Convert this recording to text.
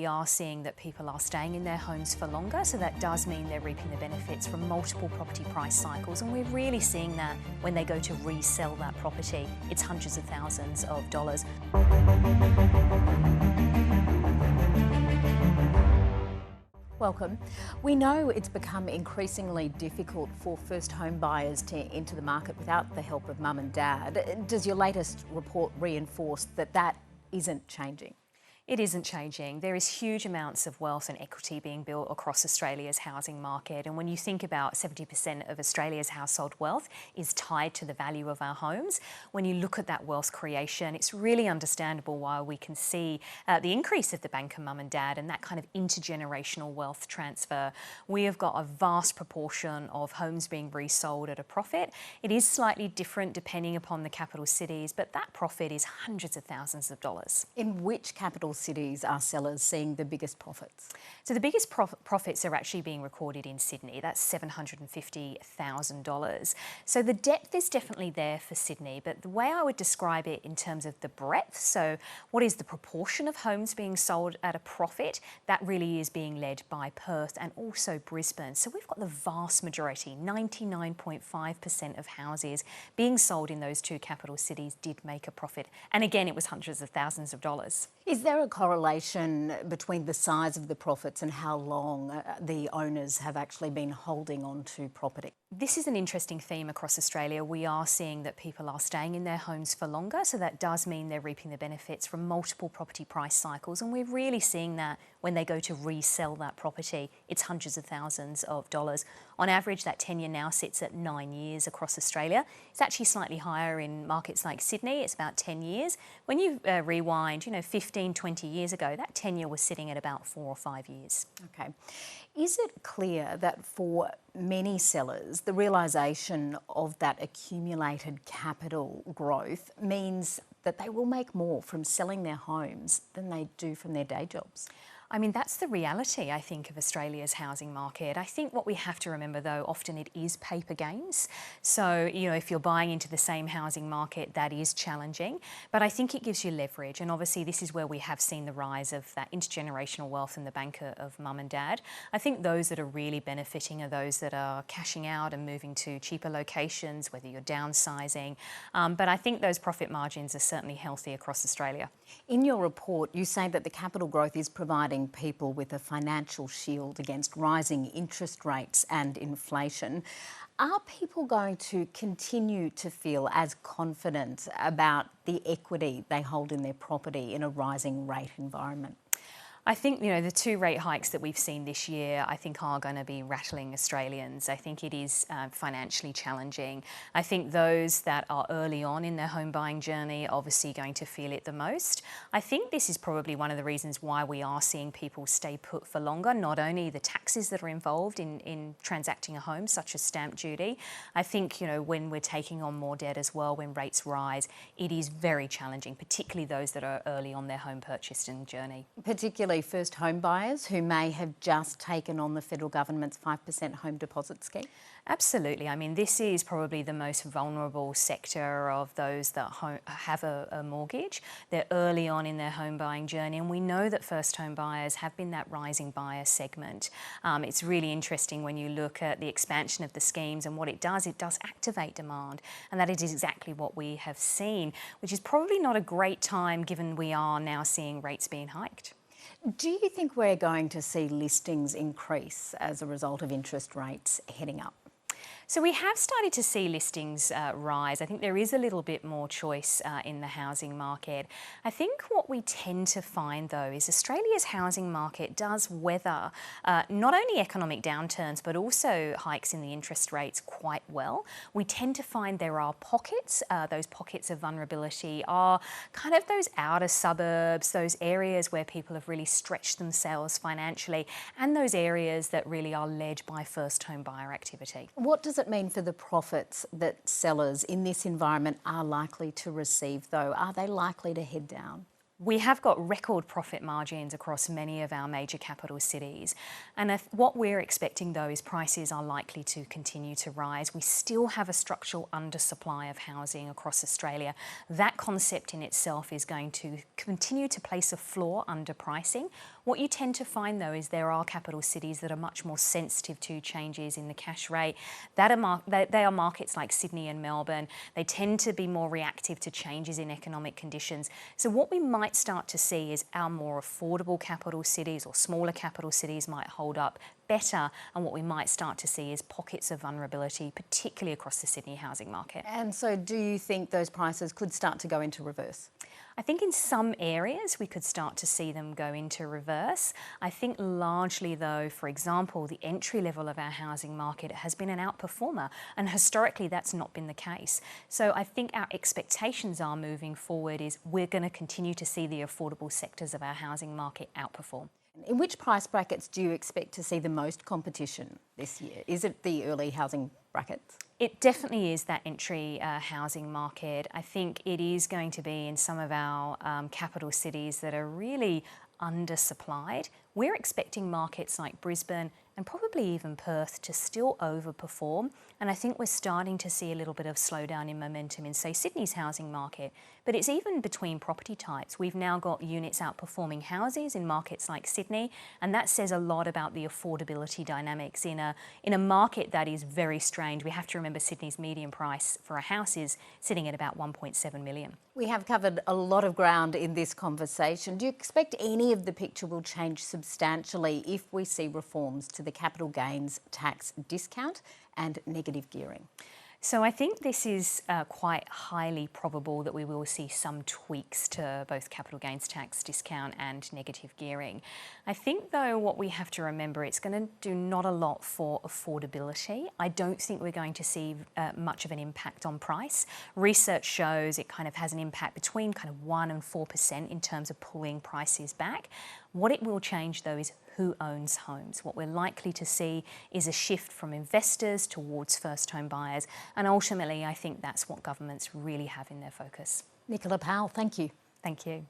we are seeing that people are staying in their homes for longer, so that does mean they're reaping the benefits from multiple property price cycles, and we're really seeing that when they go to resell that property. It's hundreds of thousands of dollars. Welcome. We know it's become increasingly difficult for first home buyers to enter the market without the help of mum and dad. Does your latest report reinforce that that isn't changing? It isn't changing. There is huge amounts of wealth and equity being built across Australia's housing market. And when you think about 70% of Australia's household wealth is tied to the value of our homes, when you look at that wealth creation, it's really understandable why we can see the increase of the banker mum and dad and that kind of intergenerational wealth transfer. We have got a vast proportion of homes being resold at a profit. It is slightly different depending upon the capital cities, but that profit is hundreds of thousands of dollars. In which capital cities are sellers seeing the biggest profits? So the biggest profits are actually being recorded in Sydney. That's $750,000. So the depth is definitely there for Sydney, but the way I would describe it in terms of the breadth, so what is the proportion of homes being sold at a profit, that really is being led by Perth and also Brisbane. So we've got the vast majority, 99.5% of houses being sold in those two capital cities did make a profit. And again, it was hundreds of thousands of dollars. Is there a correlation between the size of the profits and how long the owners have actually been holding on to property? This is an interesting theme across Australia. We are seeing that people are staying in their homes for longer, so that does mean they're reaping the benefits from multiple property price cycles, and we're really seeing that when they go to resell that property. It's hundreds of thousands of dollars. On average, that tenure now sits at 9 years across Australia. It's actually slightly higher in markets like Sydney. It's about 10 years. When you rewind, 15, 20 years ago, that tenure was sitting at about 4 or 5 years. Okay. Is it clear that for many sellers, the realisation of that accumulated capital growth means that they will make more from selling their homes than they do from their day jobs? I mean, that's the reality, I think, of Australia's housing market. I think what we have to remember, though, often it is paper games. So, if you're buying into the same housing market, that is challenging. But I think it gives you leverage. And obviously, this is where we have seen the rise of that intergenerational wealth and the banker of mum and dad. I think those that are really benefiting are those that are cashing out and moving to cheaper locations, whether you're downsizing. But I think those profit margins are certainly healthy across Australia. In your report, you say that the capital growth is providing people with a financial shield against rising interest rates and inflation. Are people going to continue to feel as confident about the equity they hold in their property in a rising rate environment? I think, the two rate hikes that we've seen this year, I think are going to be rattling Australians. I think it is financially challenging. I think those that are early on in their home buying journey are obviously going to feel it the most. I think this is probably one of the reasons why we are seeing people stay put for longer, not only the taxes that are involved in transacting a home, such as stamp duty. I think, when we're taking on more debt as well, when rates rise, it is very challenging, particularly those that are early on their home purchase and journey. Particularly first home buyers who may have just taken on the federal government's 5% home deposit scheme? Absolutely. I mean, this is probably the most vulnerable sector of those that have a mortgage. They're early on in their home buying journey, and we know that first home buyers have been that rising buyer segment. It's really interesting when you look at the expansion of the schemes and what it does activate demand, and that is exactly what we have seen, which is probably not a great time given we are now seeing rates being hiked. Do you think we're going to see listings increase as a result of interest rates heading up? So we have started to see listings rise. I think there is a little bit more choice in the housing market. I think what we tend to find, though, is Australia's housing market does weather not only economic downturns, but also hikes in the interest rates quite well. We tend to find there are pockets. Those pockets of vulnerability are kind of those outer suburbs, those areas where people have really stretched themselves financially, and those areas that really are led by first home buyer activity. What does it mean for the profits that sellers in this environment are likely to receive, though? Are they likely to head down? We have got record profit margins across many of our major capital cities. And what we're expecting though is prices are likely to continue to rise. We still have a structural undersupply of housing across Australia. That concept in itself is going to continue to place a floor under pricing. What you tend to find though is there are capital cities that are much more sensitive to changes in the cash rate. They are markets like Sydney and Melbourne. They tend to be more reactive to changes in economic conditions. So what we might start to see is our more affordable capital cities or smaller capital cities might hold up better, and what we might start to see is pockets of vulnerability, particularly across the Sydney housing market. And so do you think those prices could start to go into reverse? I think in some areas we could start to see them go into reverse. I think largely though, for example, the entry level of our housing market has been an outperformer, and historically that's not been the case. So I think our expectations are moving forward is we're going to continue to see the affordable sectors of our housing market outperform. In which price brackets do you expect to see the most competition this year? Is it the early housing brackets? It definitely is that entry housing market. I think it is going to be in some of our capital cities that are really undersupplied. We're expecting markets like Brisbane and probably even Perth to still overperform. And I think we're starting to see a little bit of slowdown in momentum in, say, Sydney's housing market. But it's even between property types. We've now got units outperforming houses in markets like Sydney, and that says a lot about the affordability dynamics in a market that is very strained. We have to remember Sydney's median price for a house is sitting at about 1.7 million. We have covered a lot of ground in this conversation. Do you expect any of the picture will change substantially if we see reforms to the capital gains tax discount and negative gearing? So I think this is quite highly probable that we will see some tweaks to both capital gains tax discount and negative gearing. I think though what we have to remember, it's going to do not a lot for affordability. I don't think we're going to see much of an impact on price. Research shows it kind of has an impact between kind of 1% and 4% in terms of pulling prices back. What it will change though is who owns homes. What we're likely to see is a shift from investors towards first home buyers, and ultimately I think that's what governments really have in their focus. Nicola Powell, thank you. Thank you.